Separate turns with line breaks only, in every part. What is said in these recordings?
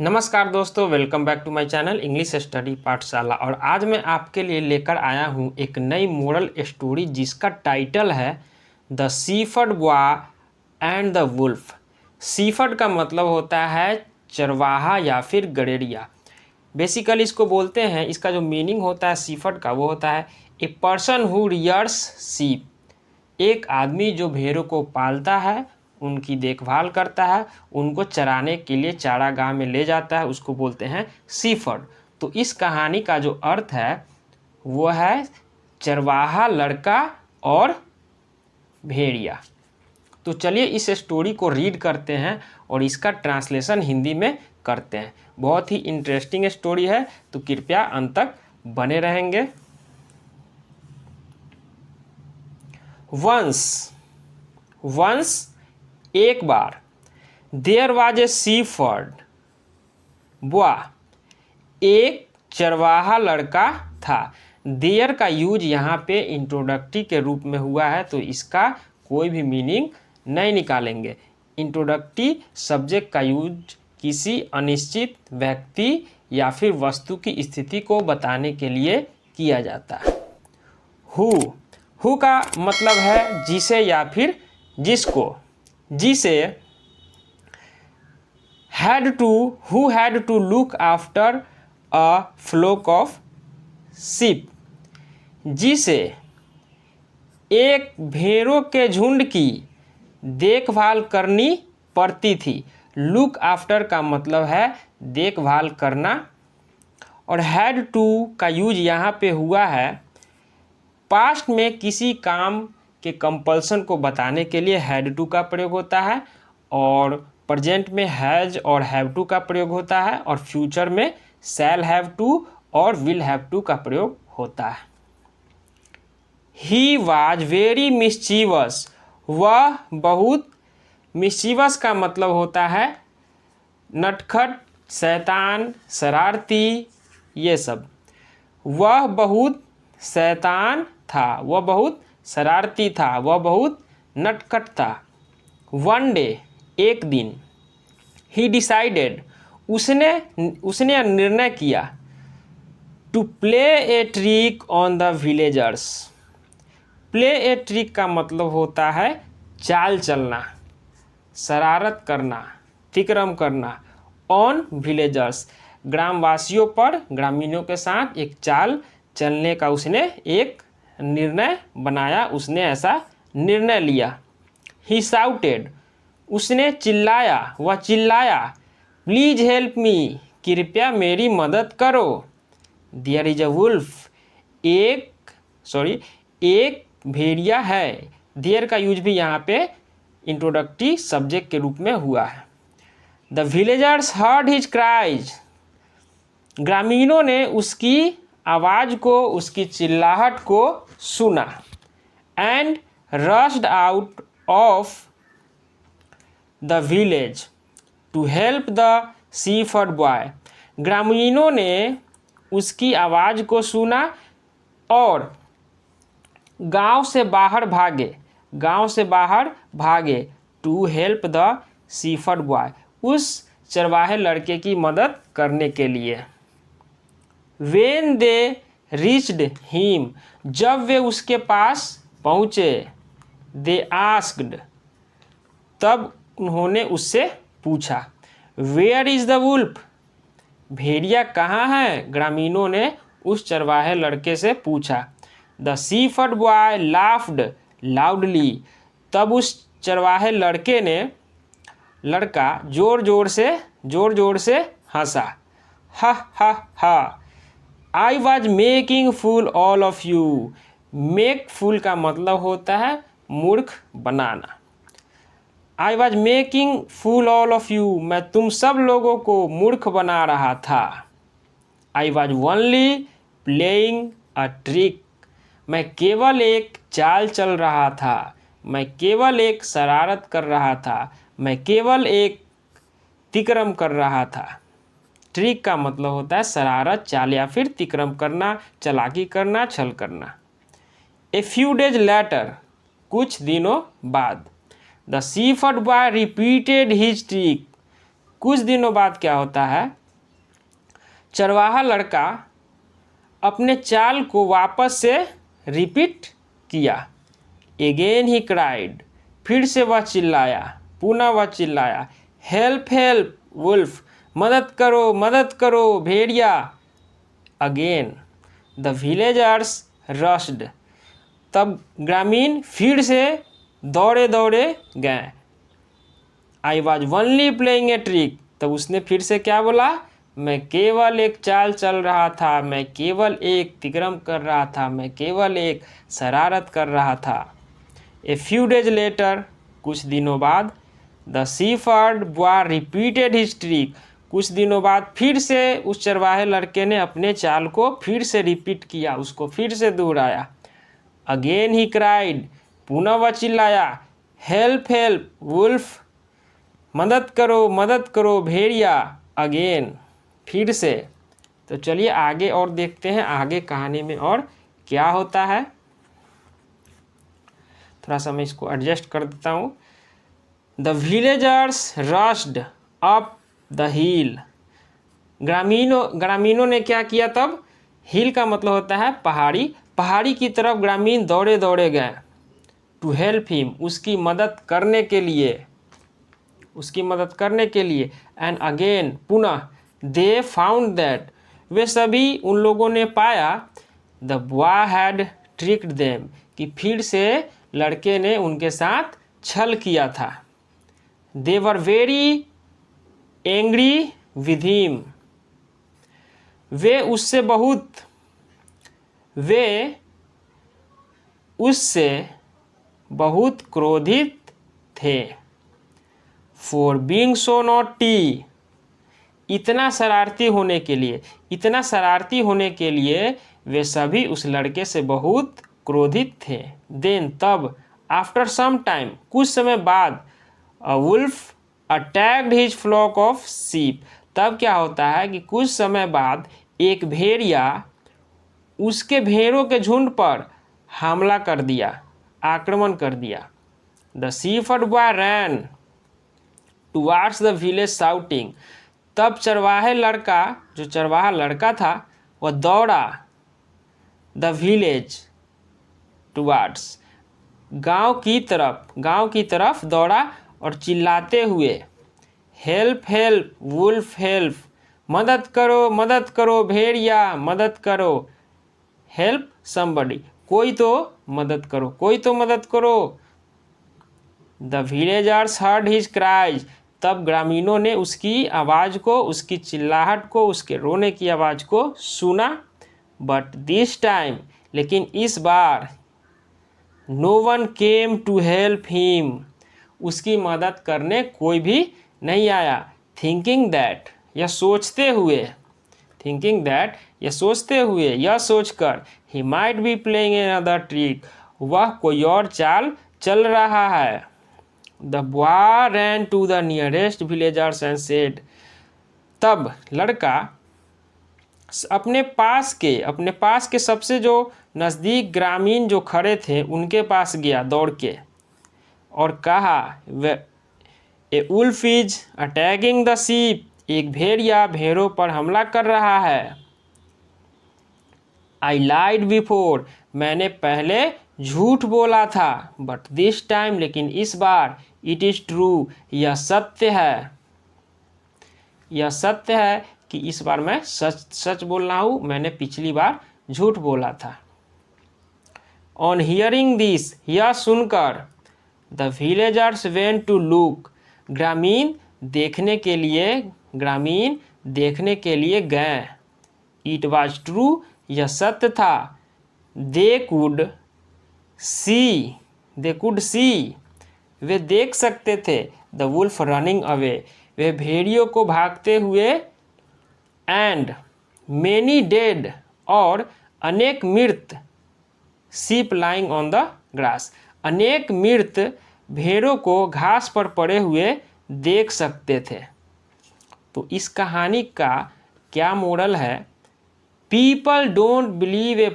नमस्कार दोस्तों, welcome back to my channel English study Pathshala. और आज मैं आपके लिए लेकर आया हूं एक नई मोरल स्टोरी जिसका टाइटल है the shepherd boy and the wolf. Shepherd का मतलब होता है चरवाहा या फिर गड़ेरिया। बेसिकली इसको बोलते हैं, इसका जो मीनिंग होता है शीफर्ड का वो होता है ए पर्सन हु रियर्स शीप। एक आदमी जो भेड़ों को पालता है, उनकी देखभाल करता है, उनको चराने के लिए चारागाह में ले जाता है, उसको बोलते हैं शीफर्ड। तो इस कहानी का जो अर्थ है वो है चरवाहा लड़का और भेड़िया। तो चलिए इस स्टोरी को रीड करते हैं और इसका ट्रांसलेशन हिंदी में करते हैं। बहुत ही इंटरेस्टिंग स्टोरी है, तो कृपया अंत तक बने रहेंगे। वंस एक बार देयर वाज ए शीफर्ड बॉय, एक चरवाहा लड़का था। देयर का यूज यहाँ पे इंट्रोडक्टरी के रूप में हुआ है, तो इसका कोई भी मीनिंग नहीं निकालेंगे। इंट्रोडक्टरी सब्जेक्ट का यूज किसी अनिश्चित व्यक्ति या फिर वस्तु की स्थिति को बताने के लिए किया जाता है। हु का मतलब है जिसे या फिर जिसको, जिसे। Who had to look after a flock of sheep, जिसे एक भेड़ों के झुंड की देखभाल करनी पड़ती थी। लुक आफ्टर का मतलब है देखभाल करना, और हैड टू का यूज यहाँ पे हुआ है पास्ट में किसी काम के कंपल्सन को बताने के लिए हैड टू का प्रयोग होता है, और प्रेजेंट में हैज और हैव टू का प्रयोग होता है, और फ्यूचर में शैल हैव टू और विल हैव टू का प्रयोग होता है। ही वाज वेरी मिस्चीवस, वह बहुत, मिस्चीवस का मतलब होता है नटखट, शैतान, शरारती, ये सब। वह बहुत शैतान था, वह बहुत शरारती था, वह बहुत नटखट था। वन डे, एक दिन। ही डिसाइडेड, उसने निर्णय किया। To play a trick on the villagers. Play a trick का मतलब होता है चाल चलना, शरारत करना, तिक्रम करना। ऑन विलेजर्स, ग्रामवासियों पर, ग्रामीणों के साथ एक चाल चलने का उसने एक निर्णय बनाया, उसने ऐसा निर्णय लिया। ही शाउटेड, उसने चिल्लाया, वह चिल्लाया। प्लीज हेल्प मी, कृपया मेरी मदद करो। देयर इज अ वुल्फ, एक भेड़िया है। देयर का यूज भी यहाँ पे इंट्रोडक्टरी सब्जेक्ट के रूप में हुआ है। The villagers heard his cries, ग्रामीणों ने उसकी आवाज़ को, उसकी चिल्लाहट को सुना। And rushed out of the village to help the shepherd boy, ग्रामीणों ने उसकी आवाज़ को सुना और गांव से बाहर भागे। To help the shepherd boy, उस चरवाहे लड़के की मदद करने के लिए। When they reached him, जब वे उसके पास पहुँचे। They asked, तब उन्होंने उससे पूछा। Where is the wolf, भेड़िया कहाँ है, ग्रामीणों ने उस चरवाहे लड़के से पूछा। The shepherd boy laughed loudly, तब उस चरवाहे लड़का जोर जोर से हंसा। हा हा हा। I was making fool all of you, make fool का मतलब होता है मूर्ख बनाना। I was making fool all of you, मैं तुम सब लोगों को मूर्ख बना रहा था। I was only playing a trick, मैं केवल एक चाल चल रहा था, मैं केवल एक शरारत कर रहा था, मैं केवल एक तिक्रम कर रहा था। ट्रिक का मतलब होता है शरारत, चाल या फिर तिक्रम करना, चालाकी करना, छल करना। ए फ्यू डेज लेटर, कुछ दिनों बाद। The shepherd boy repeated his trick, कुछ दिनों बाद क्या होता है, चरवाहा लड़का अपने चाल को वापस से रिपीट किया। अगेन ही क्राइड, फिर से वह चिल्लाया, पुनः वह चिल्लाया, हेल्प हेल्प वुल्फ, मदद करो भेड़िया। अगेन द विलेजर्स रश्ड, तब ग्रामीण फिर से दौड़े दौड़े गए। आई was only playing a trick, तब उसने फिर से क्या बोला, मैं केवल एक चाल चल रहा था, मैं केवल एक तिकरम कर रहा था, मैं केवल एक शरारत कर रहा था। ए फ्यू डेज लेटर, कुछ दिनों बाद, the shepherd boy repeated his trick, कुछ दिनों बाद फिर से उस चरवाहे लड़के ने अपने चाल को फिर से रिपीट किया, उसको फिर से दोहराया। अगेन ही क्राइड, पुनः वह चिल्लाया, हेल्प हेल्प वुल्फ, मदद करो भेड़िया। अगेन, फिर से। तो चलिए आगे और देखते हैं आगे कहानी में और क्या होता है। थोड़ा सा मैं इसको एडजस्ट कर देता हूँ। The villagers rushed up the हिल, ग्रामीणों ने क्या किया तब, हिल का मतलब होता है पहाड़ी की तरफ ग्रामीण दौड़े दौड़े गए। टू हेल्प हिम, उसकी मदद करने के लिए। एंड अगेन, पुनः, दे फाउंड दैट, वे सभी उन लोगों ने पाया, the boy had tricked them, कि फिर से लड़के ने उनके साथ छल किया था। They were very angry with him, वे उससे बहुत क्रोधित थे। फॉर बीइंग सो नॉटी, इतना शरारती होने के लिए वे सभी उस लड़के से बहुत क्रोधित थे। देन, तब, आफ्टर सम टाइम, कुछ समय बाद, a wolf attacked his flock of sheep, तब क्या होता है कि कुछ समय बाद एक भेड़िया उसके भेड़ों के झुंड पर हमला कर दिया, आक्रमण कर दिया। The shepherd boy ran towards the village shouting, तब चरवाहा लड़का था वह दौड़ा, द विलेज टुवार्ड्स, गांव की तरफ दौड़ा और चिल्लाते हुए, हेल्प हेल्प वुल्फ हेल्प, मदद करो भेड़िया, मदद करो। हेल्प समबडी, कोई तो मदद करो। The villagers heard his cries, तब ग्रामीणों ने उसकी आवाज़ को, उसकी चिल्लाहट को, उसके रोने की आवाज़ को सुना। बट दिस टाइम, लेकिन इस बार, no one came to help him, उसकी मदद करने कोई भी नहीं आया। थिंकिंग दैट, यह सोचते हुए, यह सोचकर, he might be playing another trick, वह कोई और चाल चल रहा है। The boy ran to the nearest villagers and said, तब लड़का अपने पास के सबसे जो नज़दीक ग्रामीण जो खड़े थे उनके पास गया दौड़ के और कहा, a wolf is attacking the sheep, एक भेड़िया भेड़ों पर हमला कर रहा है। आई लाइड बिफोर, मैंने पहले झूठ बोला था। बट दिस टाइम, लेकिन इस बार, इट इज़ ट्रू, यह सत्य है कि इस बार मैं सच बोल रहा हूँ, मैंने पिछली बार झूठ बोला था। ऑन हियरिंग दिस, यह सुनकर, the villagers went to look, ग्रामीण देखने के लिए गए। इट वॉज ट्रू, यह सत्य था। दे कुड सी, वे देख सकते थे, द वुल्फ रनिंग अवे, वे भेड़ियों को भागते हुए, एंड मेनी डेड, और अनेक मृत, sheep lying on the grass, अनेक मृत भेड़ों को घास पर पड़े हुए देख सकते थे। तो इस कहानी का क्या मोरल है? People don't believe a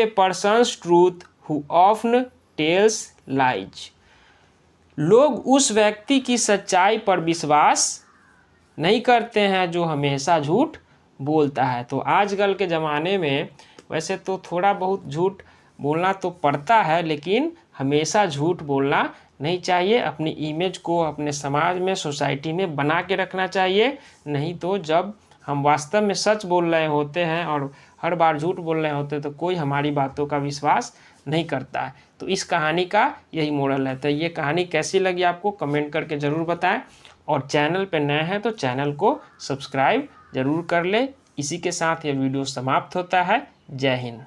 person's truth who often tells lies. लोग उस व्यक्ति की सच्चाई पर विश्वास नहीं करते हैं जो हमेशा झूठ बोलता है। तो आजकल के ज़माने में वैसे तो थोड़ा बहुत झूठ बोलना तो पड़ता है, लेकिन हमेशा झूठ बोलना नहीं चाहिए। अपनी इमेज को अपने समाज में, सोसाइटी में बना के रखना चाहिए। नहीं तो जब हम वास्तव में सच बोल रहे होते हैं और हर बार झूठ बोल रहे होते हैं तो कोई हमारी बातों का विश्वास नहीं करता है। तो इस कहानी का यही मोरल है। तो ये कहानी कैसी लगी आपको कमेंट करके ज़रूर बताएं, और चैनल पे नए हैं तो चैनल को सब्सक्राइब ज़रूर कर ले। इसी के साथ ये वीडियो समाप्त होता है। जय हिंद।